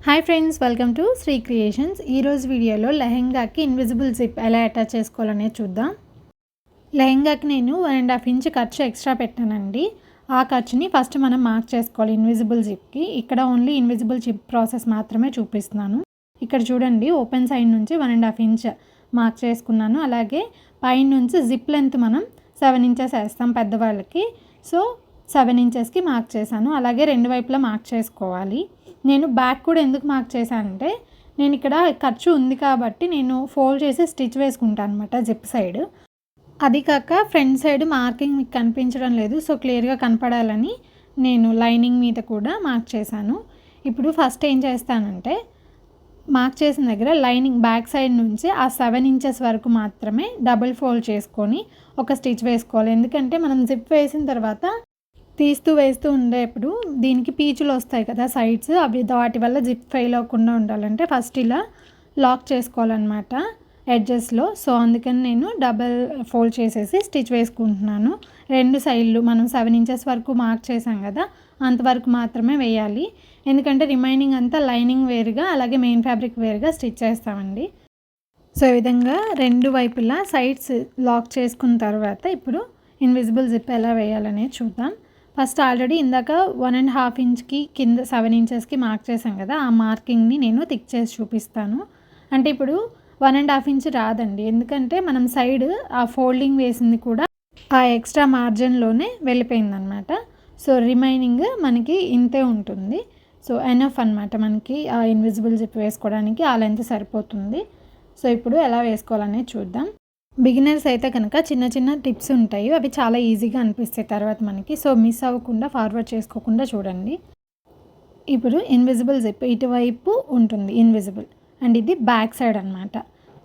Hi friends, welcome to Sri creations. ఈరోజు వీడియోలో లెహెంగాకి ఇన్విజిబుల్ జిప్ ఎలా అటాచ్ చేసుకోవాలనేది చూద్దాం. లెహెంగాకి నేను 1.5 ఇంచ్ ఖర్చు ఎక్స్ట్రా పెట్టానండి. ఆ ఖర్చుని ఫస్ట్ మనం మార్క్ చేసుకోవాలి ఇన్విజిబుల్ జిప్కి. ఇక్కడ ఓన్లీ ఇన్విజిబుల్ జిప్ ప్రాసెస్ మాత్రమే చూపిస్తున్నాను. ఇక్కడ చూడండి, ఓపెన్ సైడ్ నుంచి 1.5 ఇంచ్ మార్క్ చేసుకున్నాను. అలాగే పైన నుంచి జిప్ లెంత్ మనం 7 ఇంచెస్ వేస్తాం పెద్దవాళ్ళకి. సో 7 ఇంచెస్కి మార్క్ చేశాను. అలాగే రెండు వైపులా మార్క్ చేసుకోవాలి. నేను బ్యాక్ కూడా ఎందుకు మార్క్ చేశానంటే, నేను ఇక్కడ ఖర్చు ఉంది కాబట్టి నేను ఫోల్డ్ చేసి స్టిచ్ వేసుకుంటాను అనమాట జిప్ సైడ్. అది కాక ఫ్రంట్ సైడ్ మార్కింగ్ మీకు కనిపించడం లేదు, సో క్లియర్గా కనపడాలని నేను లైనింగ్ మీద కూడా మార్క్ చేశాను. ఇప్పుడు ఫస్ట్ ఏం చేస్తానంటే, మార్క్ చేసిన దగ్గర లైనింగ్ బ్యాక్ సైడ్ నుంచి ఆ 7 ఇంచెస్ వరకు మాత్రమే డబుల్ ఫోల్డ్ చేసుకొని ఒక స్టిచ్ వేసుకోవాలి. ఎందుకంటే మనం జిప్ వేసిన తర్వాత తీస్తూ వేస్తూ ఉండేప్పుడు దీనికి పీచులు వస్తాయి కదా సైడ్స్, అవి వాటి వల్ల జిప్ ఫెయిల్ అవ్వకుండా ఉండాలంటే ఫస్ట్ ఇలా లాక్ చేసుకోవాలన్నమాట ఎడ్జెస్లో. సో అందుకని నేను డబల్ ఫోల్డ్ చేసేసి స్టిచ్ వేసుకుంటున్నాను. రెండు సైడ్లు మనం 7 ఇంచెస్ వరకు మార్క్ చేసాం కదా, అంతవరకు మాత్రమే వేయాలి. ఎందుకంటే రిమైనింగ్ అంతా లైనింగ్ వేరుగా అలాగే మెయిన్ ఫ్యాబ్రిక్ వేరుగా స్టిచ్ చేస్తామండి. సో ఈ విధంగా రెండు వైపులా సైడ్స్ లాక్ చేసుకున్న తర్వాత ఇప్పుడు ఇన్విజిబుల్ జిప్ ఎలా వేయాలనేది చూద్దాం. ఫస్ట్ ఆల్రెడీ ఇందాక 1.5 ఇంచ్కి కింద 7 ఇంచెస్కి మార్క్ చేశాం కదా, ఆ మార్కింగ్ని నేను థిక్ చేసి చూపిస్తాను. అంటే ఇప్పుడు 1.5 ఇంచ్ రాదండి, ఎందుకంటే మనం సైడ్ ఆ ఫోల్డింగ్ వేసింది కూడా ఆ ఎక్స్ట్రా మార్జిన్లోనే వెళ్ళిపోయిందనమాట. సో రిమైనింగ్ మనకి ఇంతే ఉంటుంది. సో ఎనఫ్ అనమాట మనకి ఆ ఇన్విజిబుల్ జిప్ వేసుకోవడానికి ఆ లెంత్ సరిపోతుంది. సో ఇప్పుడు ఎలా వేసుకోవాలనేది చూద్దాం. బిగినర్స్ అయితే కనుక చిన్న చిన్న టిప్స్ ఉంటాయి, అవి చాలా ఈజీగా అనిపిస్తాయి తర్వాత మనకి. సో మిస్ అవ్వకుండా ఫార్వర్డ్ చేసుకోకుండా చూడండి. ఇప్పుడు ఇన్విజిబుల్ జిప్ ఇటువైపు ఉంటుంది ఇన్విజిబుల్, అండ్ ఇది బ్యాక్ సైడ్ అనమాట.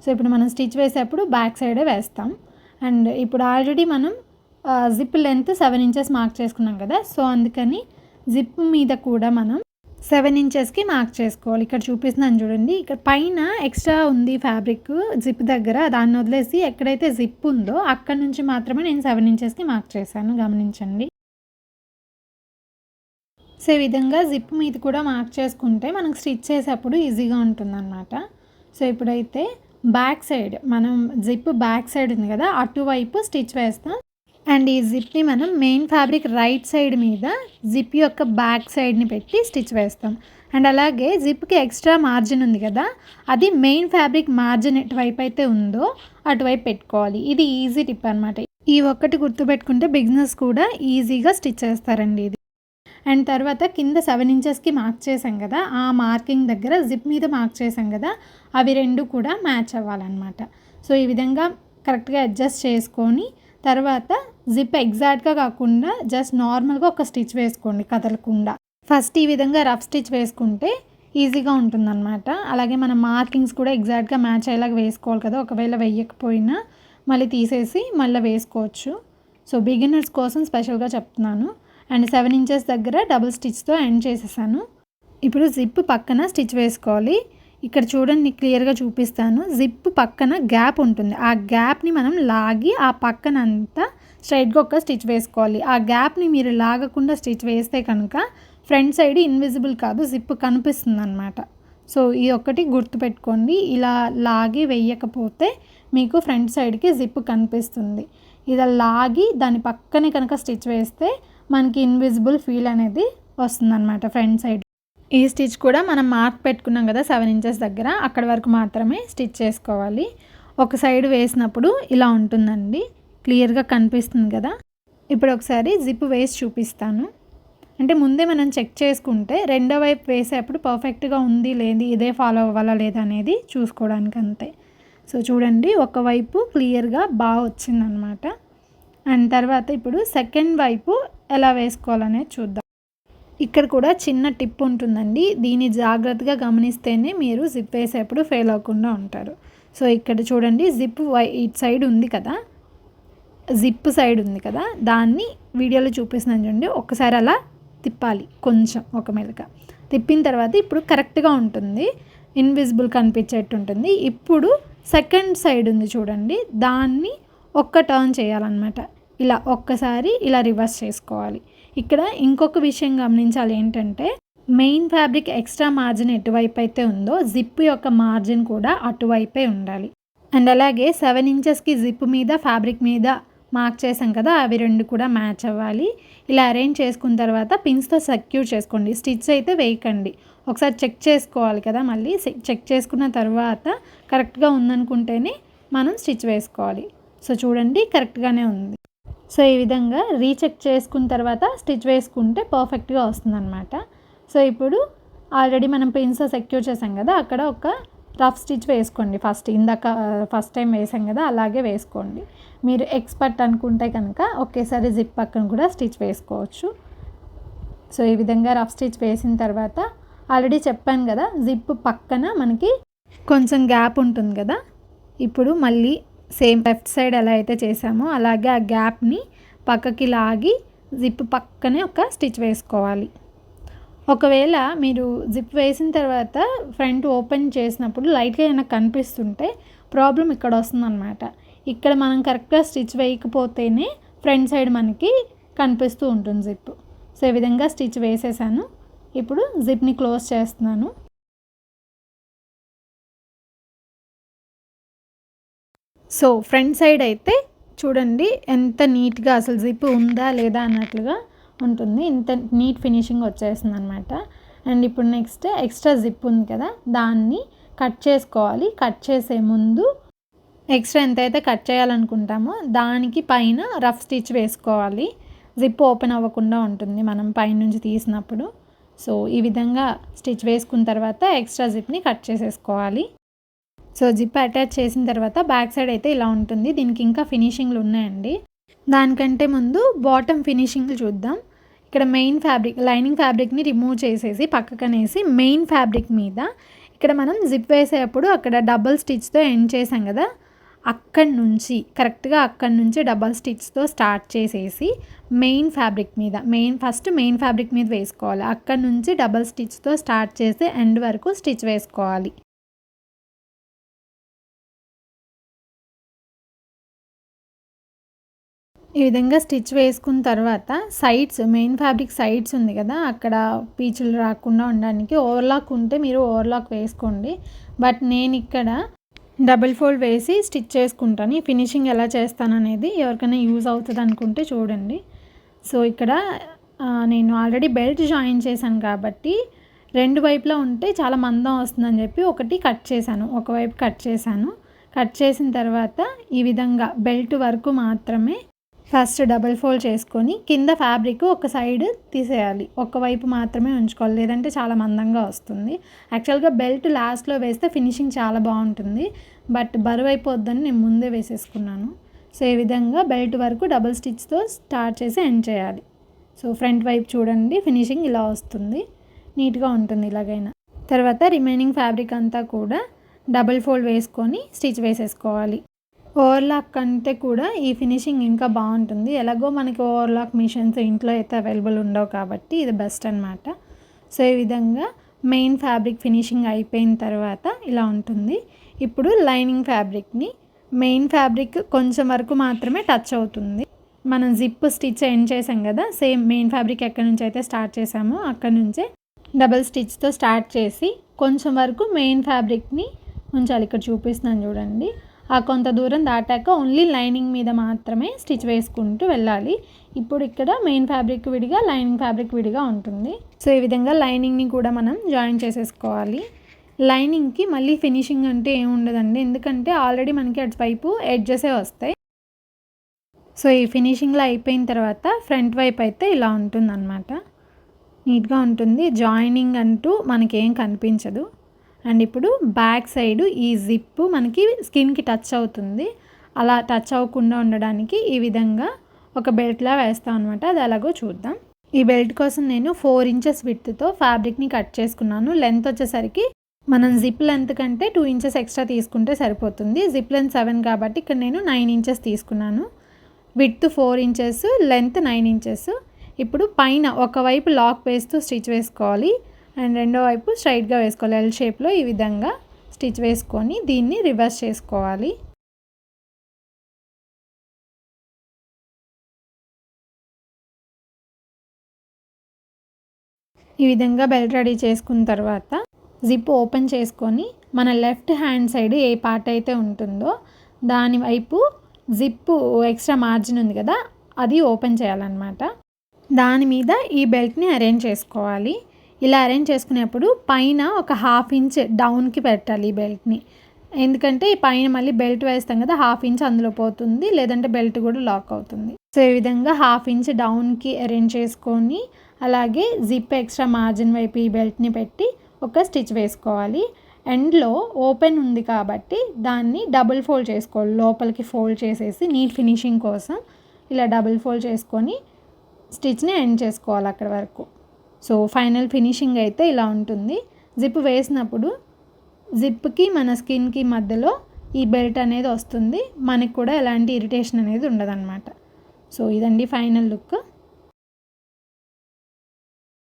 సో ఇప్పుడు మనం స్టిచ్ వేసేప్పుడు బ్యాక్ సైడే వేస్తాం. అండ్ ఇప్పుడు ఆల్రెడీ మనం జిప్ లెంత్ 7 ఇంచెస్ మార్క్ చేసుకున్నాం కదా, సో అందుకని జిప్ మీద కూడా మనం 7 ఇంచెస్కి మార్క్ చేసుకోవాలి. ఇక్కడ చూపిస్తున్నాను చూడండి, ఇక్కడ పైన ఎక్స్ట్రా ఉంది ఫ్యాబ్రిక్ జిప్ దగ్గర, దాన్ని వదిలేసి ఎక్కడైతే జిప్ ఉందో అక్కడ నుంచి మాత్రమే నేను 7 ఇంచెస్కి మార్క్ చేశాను, గమనించండి. సో ఈ విధంగా జిప్ మీద కూడా మార్క్ చేసుకుంటే మనకు స్టిచ్ చేసేప్పుడు ఈజీగా ఉంటుందన్నమాట. సో ఇప్పుడైతే బ్యాక్ సైడ్ మనం జిప్ బ్యాక్ సైడ్ ఉంది కదా, అటువైపు స్టిచ్ వేస్తాం. అండ్ ఈ జిప్ని మనం మెయిన్ ఫ్యాబ్రిక్ రైట్ సైడ్ మీద జిప్ యొక్క బ్యాక్ సైడ్ని పెట్టి స్టిచ్ వేస్తాం. అండ్ అలాగే జిప్కి ఎక్స్ట్రా మార్జిన్ ఉంది కదా, అది మెయిన్ ఫ్యాబ్రిక్ మార్జిన్ ఎటువైపు అయితే ఉందో అటువైపు పెట్టుకోవాలి. ఇది ఈజీ టిప్ అనమాట. ఈ ఒక్కటి గుర్తుపెట్టుకుంటే బిగినర్స్ కూడా ఈజీగా స్టిచ్ చేస్తారండి ఇది. అండ్ తర్వాత కింద 7 ఇంచెస్కి మార్క్ చేసాం కదా, ఆ మార్కింగ్ దగ్గర జిప్ మీద మార్క్ చేసాం కదా, అవి రెండు కూడా మ్యాచ్ అవ్వాలన్నమాట. సో ఈ విధంగా కరెక్ట్గా అడ్జస్ట్ చేసుకొని తర్వాత జిప్ ఎగ్జాక్ట్గా కాకుండా జస్ట్ నార్మల్గా ఒక స్టిచ్ వేసుకోండి కదలకుండా. ఫస్ట్ ఈ విధంగా రఫ్ స్టిచ్ వేసుకుంటే ఈజీగా ఉంటుందన్నమాట. అలాగే మన మార్కింగ్స్ కూడా ఎగ్జాక్ట్గా మ్యాచ్ అయ్యేలాగా వేసుకోవాలి కదా, ఒకవేళ వేయకపోయినా మళ్ళీ తీసేసి మళ్ళీ వేసుకోవచ్చు. సో బిగినర్స్ కోసం స్పెషల్గా చెప్తున్నాను. అండ్ 7 ఇంచెస్ దగ్గర డబుల్ స్టిచ్తో ఎండ్ చేసేసాను. ఇప్పుడు జిప్ పక్కన స్టిచ్ వేసుకోవాలి. ఇక్కడ చూడండి, క్లియర్గా చూపిస్తాను. జిప్ పక్కన గ్యాప్ ఉంటుంది, ఆ గ్యాప్ని మనం లాగి ఆ పక్కన అంతా స్ట్రైట్గా ఒక స్టిచ్ వేసుకోవాలి. ఆ గ్యాప్ని మీరు లాగకుండా స్టిచ్ వేస్తే కనుక ఫ్రంట్ సైడ్ ఇన్విజిబుల్ కాదు, జిప్ కనిపిస్తుంది అనమాట. సో ఈ ఒక్కటి గుర్తుపెట్టుకోండి, ఇలా లాగి వేయకపోతే మీకు ఫ్రంట్ సైడ్కి జిప్ కనిపిస్తుంది. ఇలా లాగి దాని పక్కనే కనుక స్టిచ్ వేస్తే మనకి ఇన్విజిబుల్ ఫీల్ అనేది వస్తుందన్నమాట ఫ్రంట్ సైడ్. ఈ స్టిచ్ కూడా మనం మార్క్ పెట్టుకున్నాం కదా 7 ఇంచెస్ దగ్గర, అక్కడ వరకు మాత్రమే స్టిచ్ చేసుకోవాలి. ఒక సైడ్ వేసినప్పుడు ఇలా ఉంటుందండి, క్లియర్గా కనిపిస్తుంది కదా. ఇప్పుడు ఒకసారి జిప్ వేసి చూపిస్తాను. అంటే ముందే మనం చెక్ చేసుకుంటే రెండో వైపు వేసేప్పుడు పర్ఫెక్ట్గా ఉంది లేదు, ఇదే ఫాలో అవ్వాలా లేదా అనేది చూసుకోవడానికి అంతే. సో చూడండి, ఒకవైపు క్లియర్గా బాగా వచ్చిందనమాట. అండ్ తర్వాత ఇప్పుడు సెకండ్ వైపు ఎలా వేసుకోవాలనేది చూద్దాం. ఇక్కడ కూడా చిన్న టిప్ ఉంటుందండి, దీన్ని జాగ్రత్తగా గమనిస్తేనే మీరు జిప్ వేసేప్పుడు ఫెయిల్ అవ్వకుండా ఉంటారు. సో ఇక్కడ చూడండి, జిప్ ఇటు సైడ్ ఉంది కదా, జిప్ సైడ్ ఉంది కదా, దాన్ని వీడియోలో చూపిస్తున్నాను చూడండి. ఒకసారి అలా తిప్పాలి, కొంచెం ఒక మెలక తిప్పిన తర్వాత ఇప్పుడు కరెక్ట్గా ఉంటుంది, ఇన్విజిబుల్ కనిపించేట్టు ఉంటుంది. ఇప్పుడు సెకండ్ సైడ్ ఉంది చూడండి, దాన్ని ఒక్క టర్న్ చేయాలన్నమాట. ఇలా ఒక్కసారి ఇలా రివర్స్ చేసుకోవాలి. ఇక్కడ ఇంకొక విషయం గమనించాలి ఏంటంటే, మెయిన్ ఫ్యాబ్రిక్ ఎక్స్ట్రా మార్జిన్ ఎటువైపు అయితే ఉందో జిప్ యొక్క మార్జిన్ కూడా అటువైపే ఉండాలి. అండ్ అలాగే 7 ఇంచెస్కి జిప్ మీద ఫ్యాబ్రిక్ మీద మార్క్ చేసాం కదా, అవి రెండు కూడా మ్యాచ్ అవ్వాలి. ఇలా అరేంజ్ చేసుకున్న తర్వాత పిన్స్తో సెక్యూర్ చేసుకోండి. స్టిచ్ అయితే వేయకండి, ఒకసారి చెక్ చేసుకోవాలి కదా. మళ్ళీ చెక్ చేసుకున్న తర్వాత కరెక్ట్గా ఉందనుకుంటేనే మనం స్టిచ్ వేసుకోవాలి. సో చూడండి, కరెక్ట్గానే ఉంది. సో ఈ విధంగా రీచెక్ చేసుకున్న తర్వాత స్టిచ్ వేసుకుంటే పర్ఫెక్ట్గా వస్తుందన్నమాట. సో ఇప్పుడు ఆల్రెడీ మనం పిన్స్తో సెక్యూర్ చేసాం కదా, అక్కడ ఒక రఫ్ స్టిచ్ వేసుకోండి. ఫస్ట్ టైం వేసాం కదా, అలాగే వేసుకోండి. మీరు ఎక్స్పర్ట్ అనుకుంటే కనుక ఒకేసారి జిప్ పక్కన కూడా స్టిచ్ వేసుకోవచ్చు. సో ఈ విధంగా రఫ్ స్టిచ్ వేసిన తర్వాత ఆల్రెడీ చెప్పాను కదా, జిప్ పక్కన మనకి కొంచెం గ్యాప్ ఉంటుంది కదా. ఇప్పుడు మళ్ళీ సేమ్ లెఫ్ట్ సైడ్ ఎలా అయితే చేసామో అలాగే ఆ గ్యాప్ని పక్కకి లాగి జిప్ పక్కనే ఒక స్టిచ్ వేసుకోవాలి. ఒకవేళ మీరు జిప్ వేసిన తర్వాత ఫ్రంట్ ఓపెన్ చేసినప్పుడు లైట్గా ఏమైనా కనిపిస్తుంటే ప్రాబ్లం ఇక్కడ వస్తుందన్నమాట. ఇక్కడ మనం కరెక్ట్గా స్టిచ్ వేయకపోతేనే ఫ్రంట్ సైడ్ మనకి కనిపిస్తూ ఉంటుంది జిప్. సో ఈ విధంగా స్టిచ్ వేసేసాను. ఇప్పుడు జిప్ని క్లోజ్ చేస్తున్నాను. సో ఫ్రంట్ సైడ్ అయితే చూడండి ఎంత నీట్గా, అసలు జిప్ ఉందా లేదా అన్నట్లుగా ఉంటుంది. ఇంత నీట్ ఫినిషింగ్ వచ్చేస్తుంది అనమాట. అండ్ ఇప్పుడు నెక్స్ట్ ఎక్స్ట్రా జిప్ ఉంది కదా, దాన్ని కట్ చేసుకోవాలి. కట్ చేసే ముందు ఎక్స్ట్రా ఎంతైతే కట్ చేయాలనుకుంటామో దానికి పైన రఫ్ స్టిచ్ వేసుకోవాలి. జిప్ ఓపెన్ అవ్వకుండా ఉంటుంది మనం పైనుంచి తీసినప్పుడు. సో ఈ విధంగా స్టిచ్ వేసుకున్న తర్వాత ఎక్స్ట్రా జిప్ని కట్ చేసేసుకోవాలి. సో జిప్ అటాచ్ చేసిన తర్వాత బ్యాక్ సైడ్ అయితే ఇలా ఉంటుంది. దీనికి ఇంకా ఫినిషింగ్లు ఉన్నాయండి. దానికంటే ముందు బాటమ్ ఫినిషింగ్లు చూద్దాం. ఇక్కడ మెయిన్ ఫ్యాబ్రిక్, లైనింగ్ ఫ్యాబ్రిక్ని రిమూవ్ చేసేసి పక్కకనేసి మెయిన్ ఫ్యాబ్రిక్ మీద ఇక్కడ మనం జిప్ వేసేటప్పుడు అక్కడ డబుల్ స్టిచ్తో ఎండ్ చేసాం కదా, అక్కడి నుంచి కరెక్ట్గా అక్కడి నుంచి డబల్ స్టిచ్తో స్టార్ట్ చేసేసి మెయిన్ ఫ్యాబ్రిక్ మీద ఫస్ట్ మెయిన్ ఫ్యాబ్రిక్ మీద వేసుకోవాలి. అక్కడి నుంచి డబల్ స్టిచ్తో స్టార్ట్ చేసి ఎండ్ వరకు స్టిచ్ వేసుకోవాలి. ఈ విధంగా స్టిచ్ వేసుకున్న తర్వాత సైడ్స్, మెయిన్ ఫ్యాబ్రిక్ సైడ్స్ ఉంది కదా, అక్కడ పీచులు రాకుండా ఉండడానికి ఓవర్లాక్ ఉంటే మీరు ఓవర్లాక్ వేసుకోండి. బట్ నేను ఇక్కడ డబుల్ ఫోల్డ్ వేసి స్టిచ్ చేసుకుంటాను. ఈ ఫినిషింగ్ ఎలా చేస్తాను అనేది ఎవరికైనా యూజ్ అవుతుంది అనుకుంటే చూడండి. సో ఇక్కడ నేను ఆల్రెడీ బెల్ట్ జాయిన్ చేశాను కాబట్టి రెండు వైపులా ఉంటే చాలా మందం వస్తుందని చెప్పి ఒకటి కట్ చేశాను, ఒకవైపు కట్ చేశాను. కట్ చేసిన తర్వాత ఈ విధంగా బెల్ట్ వరకు మాత్రమే ఫస్ట్ డబుల్ ఫోల్డ్ చేసుకొని కింద ఫ్యాబ్రిక్ ఒక సైడ్ తీసేయాలి, ఒకవైపు మాత్రమే ఉంచుకోవాలి, లేదంటే చాలా మందంగా వస్తుంది. యాక్చువల్గా బెల్ట్ లాస్ట్లో వేస్తే ఫినిషింగ్ చాలా బాగుంటుంది, బట్ బరువు అయిపోద్దని నేను ముందే వేసేసుకున్నాను. సో ఈ విధంగా బెల్ట్ వరకు డబుల్ స్టిచ్తో స్టార్ట్ చేసి ఎండ్ చేయాలి. సో ఫ్రంట్ వైపు చూడండి, ఫినిషింగ్ ఇలా వస్తుంది, నీట్గా ఉంటుంది ఇలాగైనా. తర్వాత రిమైనింగ్ ఫ్యాబ్రిక్ అంతా కూడా డబుల్ ఫోల్డ్ వేసుకొని స్టిచ్ వేసేసుకోవాలి. ఓవర్లాక్ కంటే కూడా ఈ ఫినిషింగ్ ఇంకా బాగుంటుంది. ఎలాగో మనకి ఓవర్లాక్ మిషన్స్ ఇంట్లో అయితే అవైలబుల్ ఉండవు కాబట్టి ఇది బెస్ట్ అనమాట. సో ఈ విధంగా మెయిన్ ఫ్యాబ్రిక్ ఫినిషింగ్ అయిపోయిన తర్వాత ఇలా ఉంటుంది. ఇప్పుడు లైనింగ్ ఫ్యాబ్రిక్ని, మెయిన్ ఫ్యాబ్రిక్ కొంచెం వరకు మాత్రమే టచ్ అవుతుంది. మనం జిప్ స్టిచ్ ఎండ్ చేసాం కదా, సేమ్ మెయిన్ ఫ్యాబ్రిక్ ఎక్కడి నుంచి అయితే స్టార్ట్ చేసామో అక్కడి నుంచే డబల్ స్టిచ్తో స్టార్ట్ చేసి కొంచెం వరకు మెయిన్ ఫ్యాబ్రిక్ని ఉంచాలి. ఇక్కడ చూపిస్తున్నాను చూడండి, ఆ కొంత దూరం దాటాక ఓన్లీ లైనింగ్ మీద మాత్రమే స్టిచ్ వేసుకుంటూ వెళ్ళాలి. ఇప్పుడు ఇక్కడ మెయిన్ ఫ్యాబ్రిక్ విడిగా, లైనింగ్ ఫ్యాబ్రిక్ విడిగా ఉంటుంది. సో ఈ విధంగా లైనింగ్ని కూడా మనం జాయిన్ చేసేసుకోవాలి. లైనింగ్కి మళ్ళీ ఫినిషింగ్ అంటే ఏముండదండి, ఎందుకంటే ఆల్రెడీ మనకి అటువైపు ఎడ్జెసే వస్తాయి. సో ఈ ఫినిషింగ్లో అయిపోయిన తర్వాత ఫ్రంట్ వైపు అయితే ఇలా ఉంటుంది అన్నమాట, నీట్గా ఉంటుంది. జాయినింగ్ అంటూ మనకేం కనిపించదు. అండ్ ఇప్పుడు బ్యాక్ సైడ్ ఈ జిప్ మనకి స్కిన్కి టచ్ అవుతుంది, అలా టచ్ అవ్వకుండా ఉండడానికి ఈ విధంగా ఒక బెల్ట్లా వేస్తాం అనమాట. అది ఎలాగో చూద్దాం. ఈ బెల్ట్ కోసం నేను 4 ఇంచెస్ విడ్త్తో ఫ్యాబ్రిక్ని కట్ చేసుకున్నాను. లెంత్ వచ్చేసరికి మనం జిప్ లెంత్ కంటే 2 ఇంచెస్ ఎక్స్ట్రా తీసుకుంటే సరిపోతుంది. జిప్ లెంత్ 7 కాబట్టి ఇక్కడ నేను 9 ఇంచెస్ తీసుకున్నాను. Width 4 inches, length 9 inches. ఇప్పుడు పైన ఒకవైపు లాక్ వేస్తూ స్టిచ్ వేసుకోవాలి అండ్ రెండో వైపు స్ట్రైట్గా వేసుకోవాలి. ఎల్ షేప్లో ఈ విధంగా స్టిచ్ వేసుకొని దీన్ని రివర్స్ చేసుకోవాలి. ఈ విధంగా బెల్ట్ రెడీ చేసుకున్న తర్వాత జిప్ ఓపెన్ చేసుకొని మన లెఫ్ట్ హ్యాండ్ సైడ్ ఏ పార్ట్ అయితే ఉంటుందో దాని వైపు జిప్ ఎక్స్ట్రా మార్జిన్ ఉంది కదా అది ఓపెన్ చేయాలన్నమాట. దాని మీద ఈ బెల్ట్ని అరేంజ్ చేసుకోవాలి. ఇలా అరేంజ్ చేసుకునేప్పుడు పైన ఒక 1/2 ఇంచ్ డౌన్కి పెట్టాలి ఈ బెల్ట్ని. ఎందుకంటే ఈ పైన మళ్ళీ బెల్ట్ వేస్తాం కదా 1/2 ఇంచ్ అందులో పోతుంది, లేదంటే బెల్ట్ కూడా లాక్ అవుతుంది. సో ఈ విధంగా 1/2 ఇంచ్ డౌన్కి అరేంజ్ చేసుకొని అలాగే జిప్ ఎక్స్ట్రా మార్జిన్ వైపు ఈ బెల్ట్ని పెట్టి ఒక స్టిచ్ వేసుకోవాలి. ఎండ్లో ఓపెన్ ఉంది కాబట్టి దాన్ని డబుల్ ఫోల్డ్ చేసుకోవాలి. లోపలికి ఫోల్డ్ చేసేసి నీట్ ఫినిషింగ్ కోసం ఇలా డబుల్ ఫోల్డ్ చేసుకొని స్టిచ్ని ఎండ్ చేసుకోవాలి అక్కడ వరకు. సో ఫైనల్ ఫినిషింగ్ అయితే ఇలా ఉంటుంది. జిప్ వేసినప్పుడు జిప్కి మన స్కిన్కి మధ్యలో ఈ బెల్ట్ అనేది వస్తుంది. మనకి కూడా ఎలాంటి ఇరిటేషన్ అనేది ఉండదన్నమాట. సో ఇదండి ఫైనల్ లుక్.